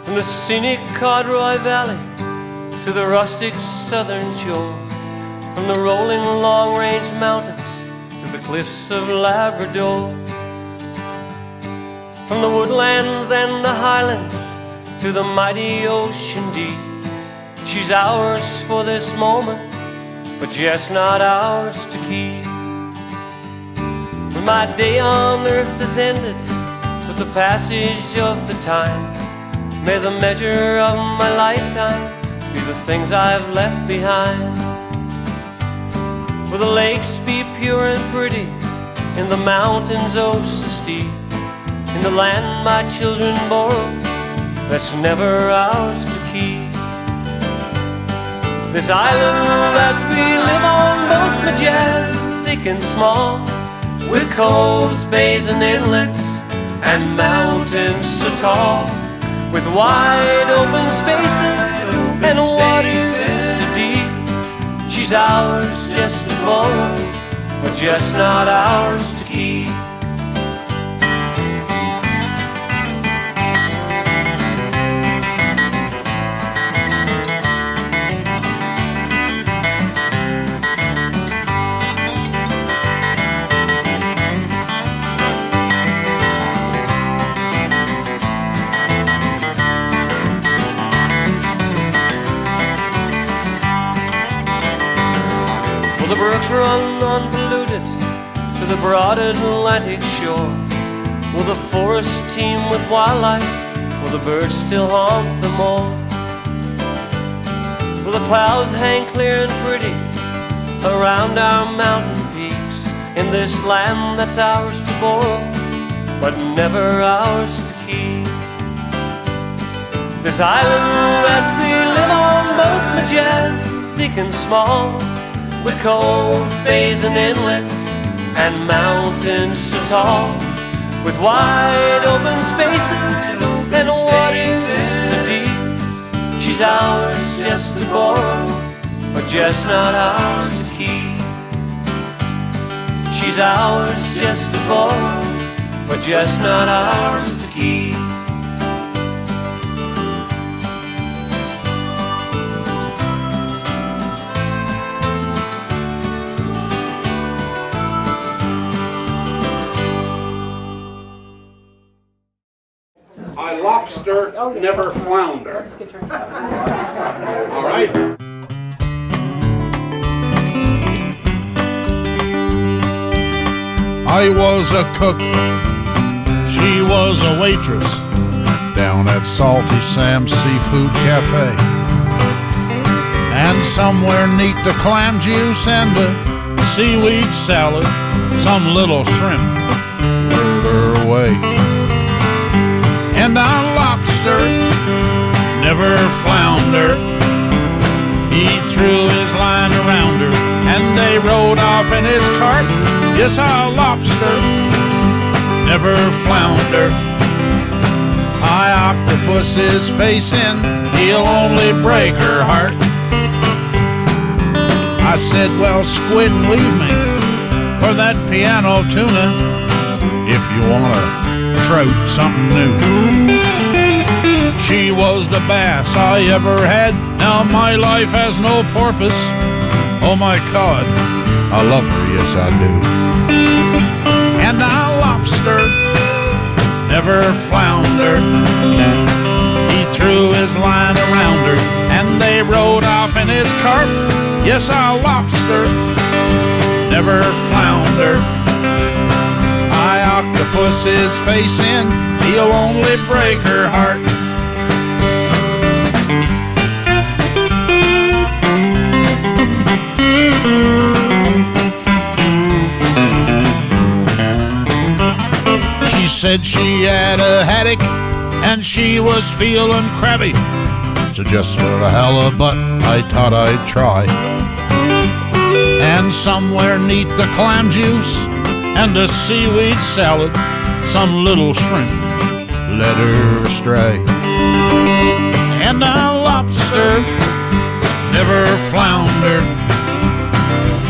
From the scenic Corduroy Valley to the rustic southern shore, from the rolling long-range mountains to the cliffs of Labrador, from the woodlands and the highlands to the mighty ocean deep. She's ours for this moment, but just not ours to keep. When my day on earth is ended with the passage of the time, may the measure of my lifetime be the things I've left behind. Will the lakes be pure and pretty, and the mountains oh so steep, in the land my children borrow, that's never ours to keep. This island that we live on, both majestic and small, with coves, bays and inlets, and mountains so tall, with wide open spaces and waters so deep. She's ours just to borrow, but just not ours to keep. The brooks run unpolluted to the broad Atlantic shore. Will the forests teem with wildlife? Will the birds still haunt the moor? Will the clouds hang clear and pretty around our mountain peaks, in this land that's ours to borrow, but never ours to keep? This island that we live on, both majestic and small, with coves, bays and inlets, and mountains so tall, with wide open spaces and waters so deep. She's ours just to borrow, but just not ours to keep. She's ours just to borrow, but just not ours to keep. I lobster, never flounder. All right. I was a cook, she was a waitress down at Salty Sam's Seafood Cafe. And somewhere neath the clam juice and a seaweed salad, some little shrimp lured her away. And our lobster, never flounder, he threw his line around her, and they rode off in his cart. Yes, our lobster, never flounder. High octopus his face in, he'll only break her heart. I said, well, squid and leave me for that piano tuna, if you wanna trout something new. She was the bass I ever had, now my life has no porpoise. Oh my God, I love her, yes I do. And our lobster, never flounder, he threw his line around her, and they rode off in his cart. Yes, our lobster, never flounder. High octopus his face in, he'll only break her heart. She said she had a headache and she was feeling crabby, so just for the hell of but I thought I'd try. And somewhere neath the clam juice and the seaweed salad, some little shrimp led her astray. And our lobster never floundered,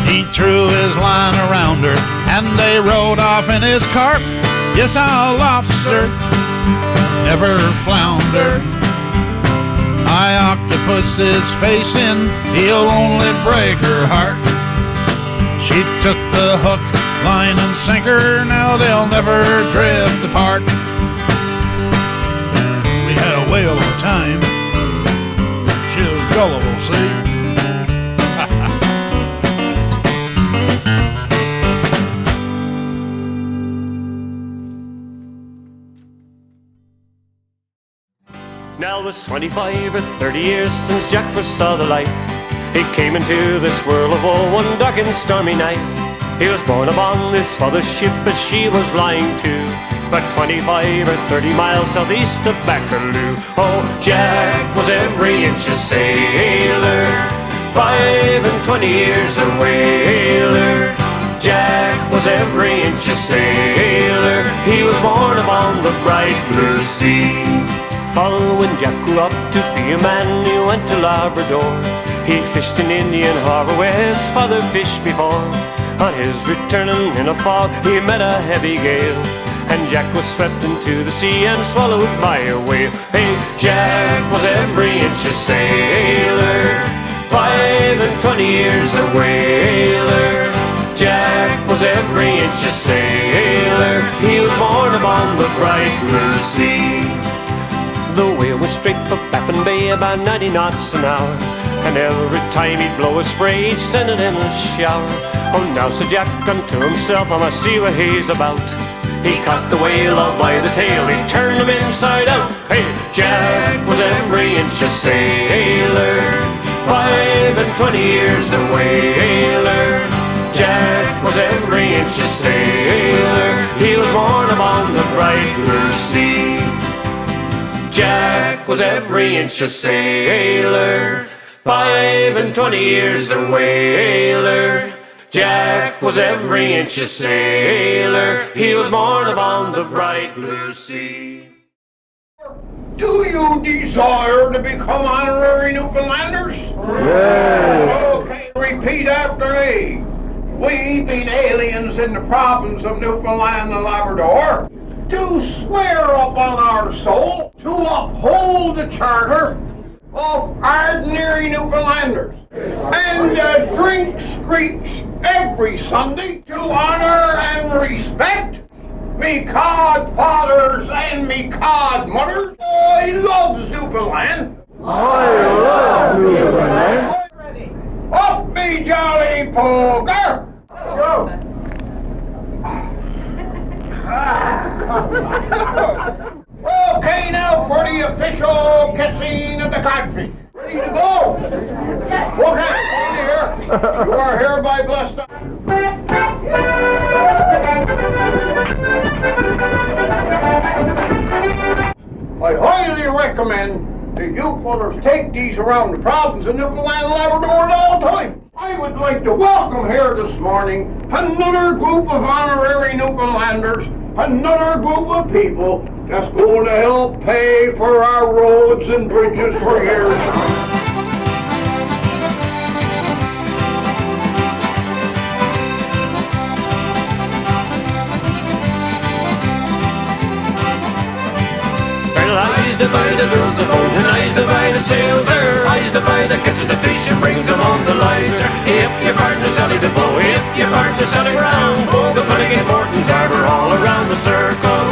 he threw his line around her, and they rode off in his cart. Yes, our lobster never floundered. my octopus is facing, he'll only break her heart. She took the hook, line and sinker, now they'll never drift apart. We had a whale of a time. She was gullible, see? Now it was 25 or 30 years since Jack first saw the light. He came into this world of woe one dark and stormy night. He was born upon his father's ship as she was lying to, about 25 or 30 miles southeast of Baccaloo. Oh, Jack was every inch a sailor, 25 years a whaler. Jack was every inch a sailor, he was born upon the bright blue sea. Oh, when Jack grew up to be a man, he went to Labrador. He fished in Indian Harbor where his father fished before. On his returning in a fog, he met a heavy gale, and Jack was swept into the sea and swallowed by a whale. Hey, Jack was every inch a sailor, 25 years a whaler. Jack was every inch a sailor, he was born upon the bright blue sea. The whale went straight for Baffin Bay about 90 knots an hour, and every time he'd blow a spray, he'd send it in a shower. Oh, now said Jack unto himself, I must see what he's about. He caught the whale all by the tail, he turned him inside out. Hey, Jack was every inch a sailor, 25 years a whaler. Jack was every inch a sailor, he was born upon the bright blue sea. Jack was every inch a sailor, 25 years a whaler. Jack was every inch a sailor, he was born upon the bright blue sea. Do you desire to become honorary Newfoundlanders? Yes. Okay, repeat after me. We, being aliens in the province of Newfoundland and Labrador, do swear upon our soul to uphold the charter of ordinary Newfoundlanders and drink screech every Sunday to honor and respect me cod-fathers and me cod-mothers. I loves Newfoundland. I love Newfoundland. Up me jolly poker. Go. Okay, now for the official kissing of the codfish. Ready to go? Okay, here. You are hereby blessed. I highly recommend that you fellas take these around the province of Newfoundland and Labrador at all times. I would like to welcome here this morning another group of honorary Newfoundlanders, another group of people that's going to help pay for our roads and bridges for years. Eyes divide the girls the boat, and eyes divide the sails there. Eyes divide the catches the fish and brings them on to lies. If your partner Sally to blow, if your partner Sally round, pull the putting in Morton's Harbour all around the circle.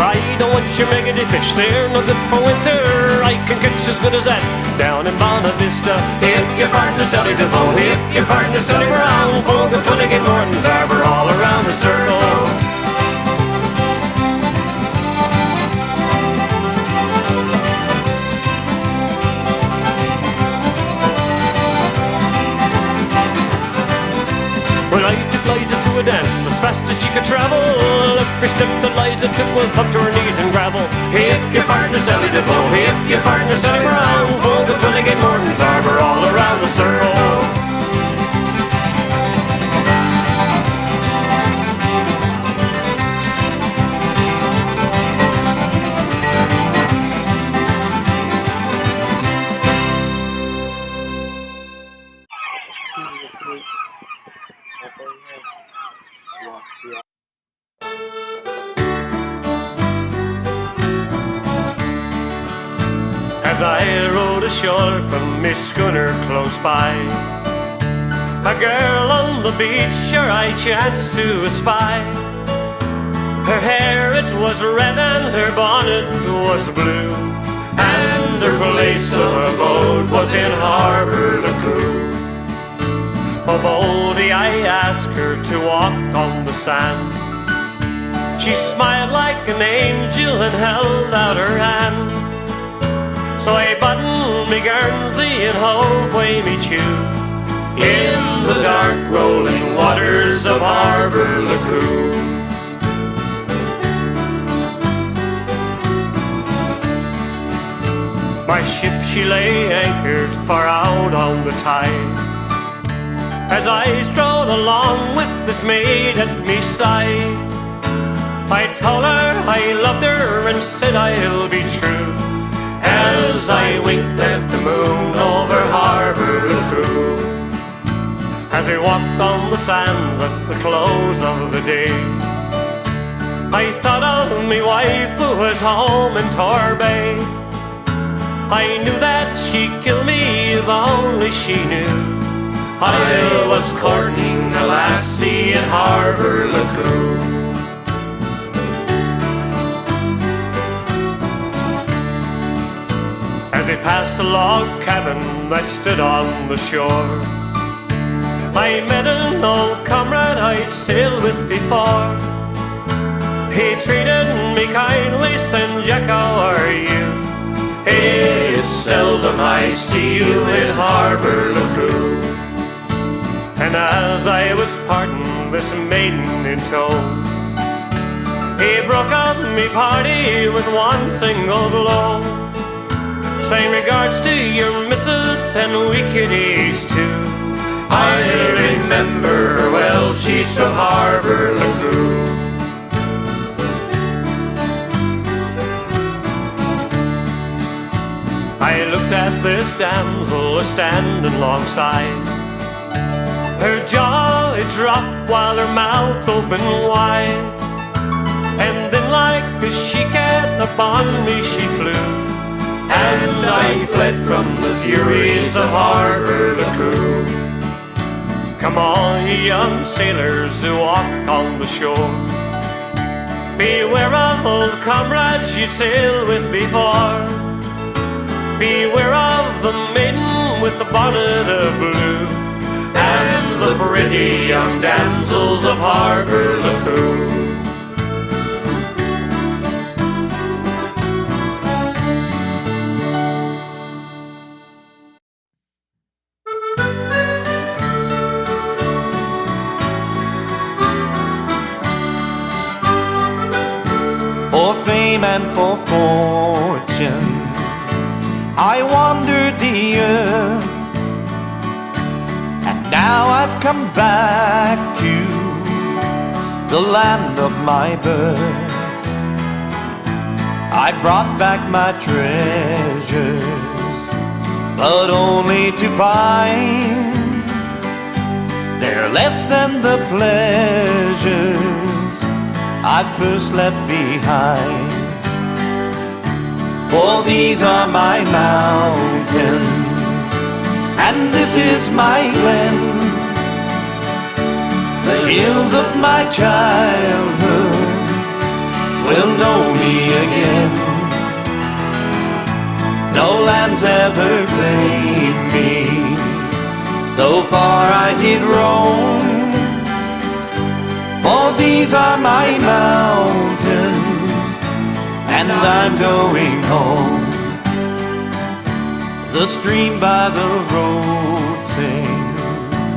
I don't want your megany fish, they're no good for winter. I can catch as good as that down in Bonavista Vista. If your partner Sally DeVoe, if your partner Sally Brown, pull the putting in Morton's Harbour all around the circle. Well, I took Liza to a dance as fast as she could travel. Every step that Liza took was up to her knees in gravel. If your partner Sally DeVoe, if your partner Sally Brown, pull the putting in Morton's Harbour all around the circle. as I rowed ashore from me schooner close by. A girl on the beach sure I chanced to espy. Her hair it was red and her bonnet was blue, and her place of abode was in Harbour Lacoo. Oh, boldly I asked her to walk on the sand. She smiled like an angel and held out her hand. So I buttoned me Guernsey and hove away me chew in the dark rolling waters of Harbour Lacoo. My ship she lay anchored far out on the tide, as I strolled along with this maid at me side. I told her I loved her and said I'll be true, as I winked at the moon over Harbour Lacoo. As we walked on the sands at the close of the day, I thought of me wife who was home in Torbay. I knew that she'd kill me if only she knew I was courting a lassie in Harbour Lacoo. As we passed a log cabin that stood on the shore, I met an old comrade I'd sailed with before. He treated me kindly, saying, "Jack, how are you? It's seldom I see you in Harbour Lacoo." And as I was parting this maiden in tow, he broke up me party with one single blow, saying, "Regards to your missus and we kiddies too. I remember her well, she's from Harbour Lacoo." I looked at this damsel a-standing alongside. Her jaw it dropped while her mouth opened wide, and then like a she-cat upon me she flew, and I fled from the furies of Harbour Lacoo. Come all ye young sailors who walk on the shore, beware of old comrades you sailed with before. Beware of the maiden with the bonnet of blue, and the pretty young damsels of Harbour Lacoo. For fame and for fortune I wandered the earth, and now I've come back to the land of my birth. I brought back my treasures, but only to find they're less than the pleasures I first left behind. For these are my mountains, and this is my glen, the hills of my childhood will know me again. No land's ever claimed me, though far I did roam. For these are my mountains, and I'm going home. The stream by the road sings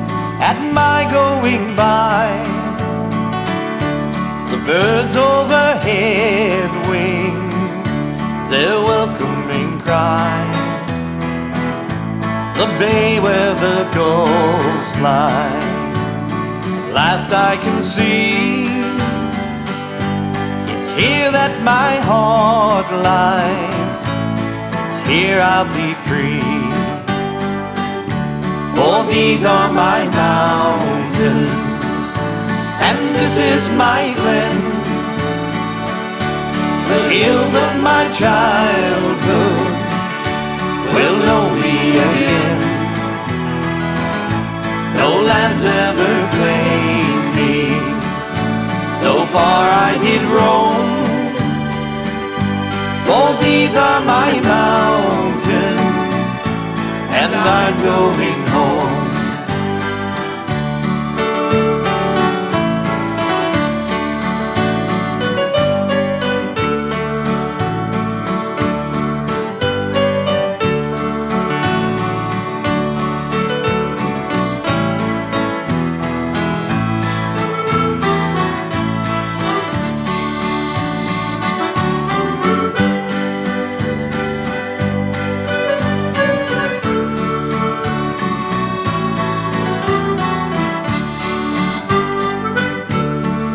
at my going by. The birds overhead wing their welcoming cry. The bay where the gulls fly, at last I can see. It's here that my heart lies, it's here I'll be free. For these are my mountains, and this is my glen, the hills of my childhood will know me again. No land's ever claimed me, though far I did roam. For these are my mountains, and I'm going home.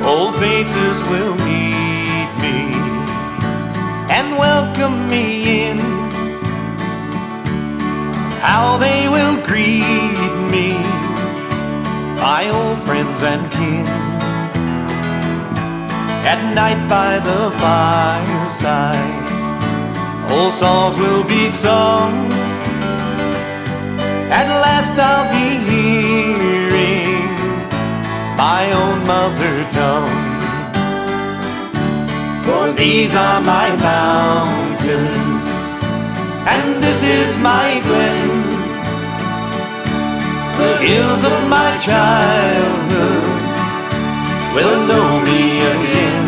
Old faces will meet me and welcome me in. How they will greet me, my old friends and kin. At night by the fireside, old songs will be sung. At last I'll be hearing my own mother tongue. For these are my mountains, and this is my glen. The hills of my childhood will know me again.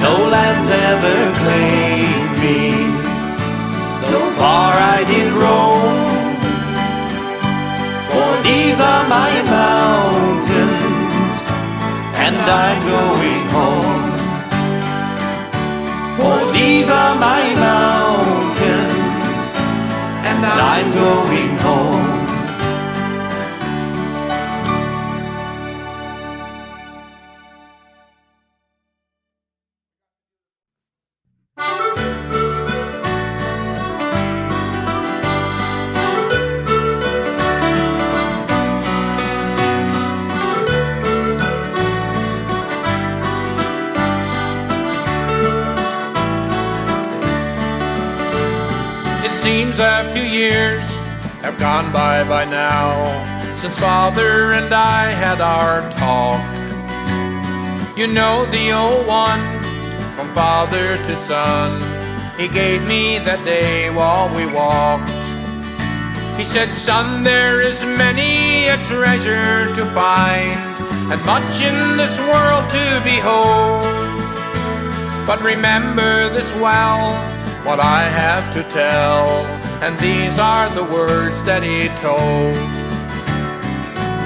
No land's ever claimed me, though far I did roam. For these are my mountains, and I'm going home. For these are my mountains, and I'm going home. Seems a few years have gone by now since Father and I had our talk. You know the old one, from father to son, he gave me that day while we walked. He said, son, there is many a treasure to find, and much in this world to behold. But remember this well, what I have to tell, and these are the words that he told.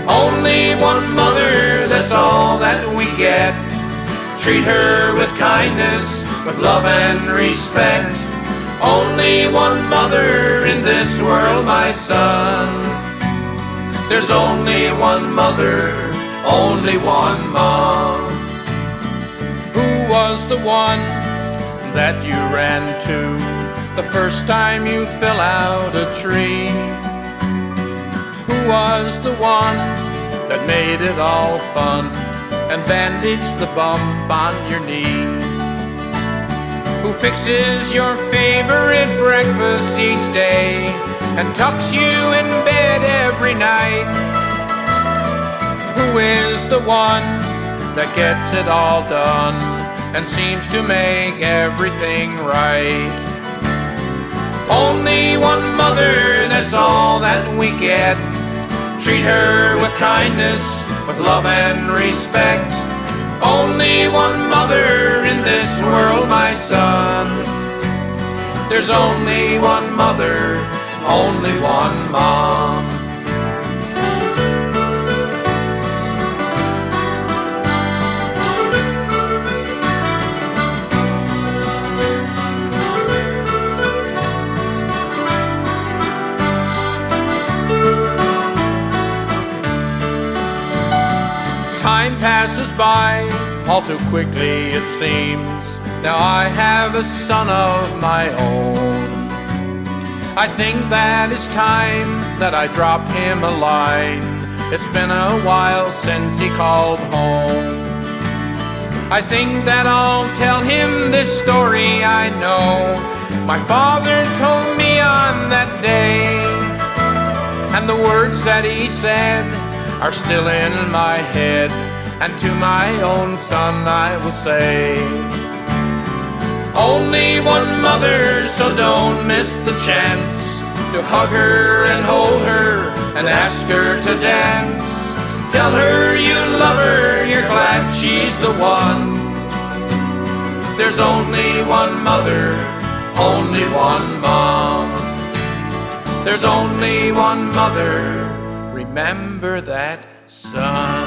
Only one mother, that's all that we get. Treat her with kindness, with love and respect. Only one mother in this world, my son. There's only one mother, only one mom. Who was the one that you ran to the first time you fell out a tree? Who was the one that made it all fun and bandaged the bump on your knee? Who fixes your favorite breakfast each day and tucks you in bed every night? Who is the one that gets it all done and seems to make everything right? Only one mother, that's all that we get. Treat her with kindness, with love and respect. Only one mother in this world, my son. There's only one mother, only one mom. Time passes by, all too quickly it seems. Now I have a son of my own. I think that it's time that I dropped him a line. It's been a while since he called home. I think that I'll tll him this story I know, my father told me on that day, and the words that he said are still in my head. And to my own son I will say, only one mother, so don't miss the chance to hug her and hold her and ask her to dance. Tell her you love her, you're glad she's the one. There's only one mother, only one mom. There's only one mother, remember that, son.